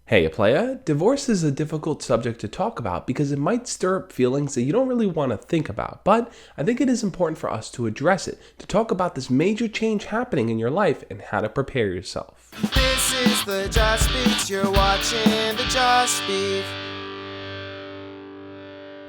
Hey, playa, divorce is a difficult subject to talk about because it might stir up feelings that you don't really want to think about. But I think it is important for us to address it, to talk about this major change happening in your life and how to prepare yourself. This is the Josh Speaks. You're watching the Josh Speak.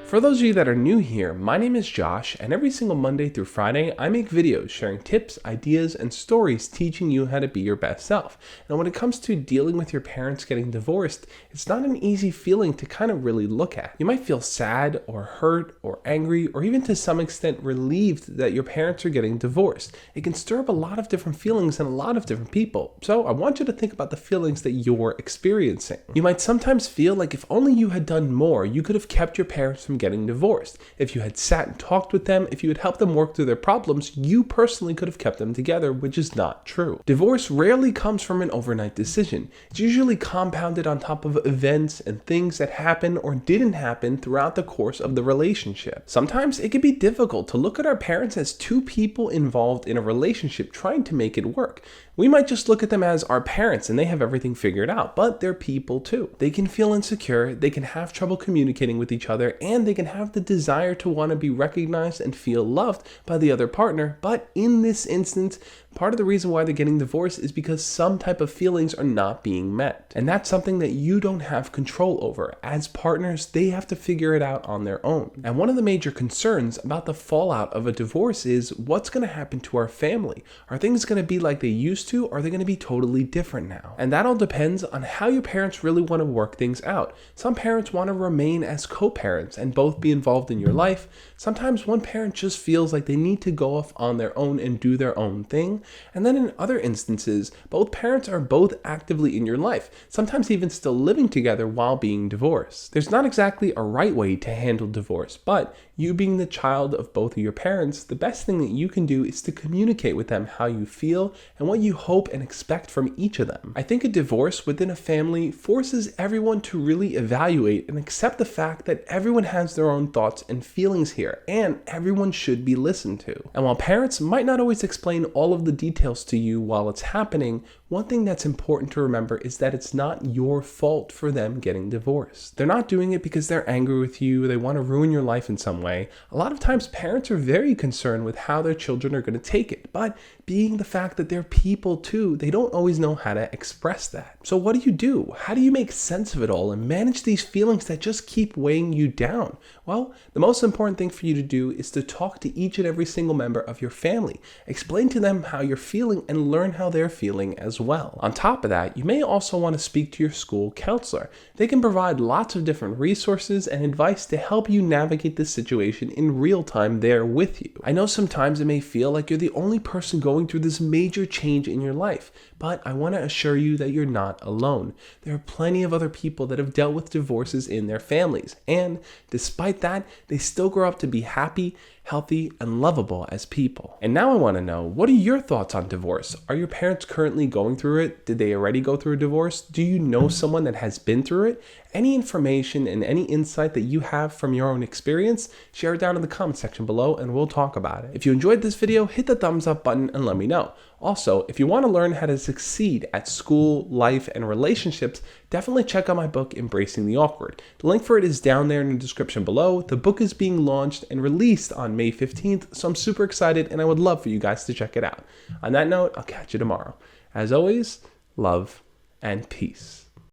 For those of you that are new here, my name is Josh, and every single Monday through Friday, I make videos sharing tips, ideas, and stories teaching you how to be your best self. And when it comes to dealing with your parents getting divorced, it's not an easy feeling to kind of really look at. You might feel sad or hurt or angry or even to some extent relieved that your parents are getting divorced. It can stir up a lot of different feelings in a lot of different people. So I want you to think about the feelings that you're experiencing. You might sometimes feel like if only you had done more, you could have kept your parents from getting divorced. If you had sat and talked with them, if you had helped them work through their problems, you personally could have kept them together, which is not true. Divorce rarely comes from an overnight decision. It's usually compounded on top of events and things that happen or didn't happen throughout the course of the relationship. Sometimes it can be difficult to look at our parents as two people involved in a relationship trying to make it work. We might just look at them as our parents and they have everything figured out, but they're people too. They can feel insecure, they can have trouble communicating with each other, and they can have the desire to want to be recognized and feel loved by the other partner. But in this instance, part of the reason why they're getting divorced is because some type of feelings are not being met. And that's something that you don't have control over. As partners, they have to figure it out on their own. And one of the major concerns about the fallout of a divorce is what's going to happen to our family. Are things going to be like they used to, or are they going to be totally different now? And that all depends on how your parents really want to work things out. Some parents want to remain as co-parents and both be involved in your life. Sometimes one parent just feels like they need to go off on their own and do their own thing. And then in other instances, both parents are both actively in your life, sometimes even still living together while being divorced. There's not exactly a right way to handle divorce, but you being the child of both of your parents, the best thing that you can do is to communicate with them how you feel and what you hope and expect from each of them. I think a divorce within a family forces everyone to really evaluate and accept the fact that everyone has their own thoughts and feelings here, and everyone should be listened to. And while parents might not always explain all of the details to you while it's happening, one thing that's important to remember is that it's not your fault for them getting divorced. They're not doing it because they're angry with you, they want to ruin your life in some way. A lot of times parents are very concerned with how their children are going to take it, but being the fact that they're people too, they don't always know how to express that. So what do? How do you make sense of it all and manage these feelings that just keep weighing you down? Well, the most important thing for you to do is to talk to each and every single member of your family. Explain to them how you're feeling and learn how they're feeling as well. On top of that, you may also want to speak to your school counselor. They can provide lots of different resources and advice to help you navigate this situation in real time there with you. I know sometimes it may feel like you're the only person going through this major change in your life, but I want to assure you that you're not alone. There are plenty of other people that have dealt with divorces in their families, and despite that, they still grow up to be happy, healthy, and lovable as people. And now I want to know, what are your thoughts on divorce? Are your parents currently going through it? Did they already go through a divorce? Do you know someone that has been through it? Any information and any insight that you have from your own experience, share it down in the comment section below and we'll talk about it. If you enjoyed this video, hit the thumbs up button and let me know. Also, if you want to learn how to succeed at school, life, and relationships, definitely check out my book, Embracing the Awkward. The link for it is down there in the description below. The book is being launched and released on May 15th, so I'm super excited and I would love for you guys to check it out. On that note, I'll catch you tomorrow. As always, love and peace.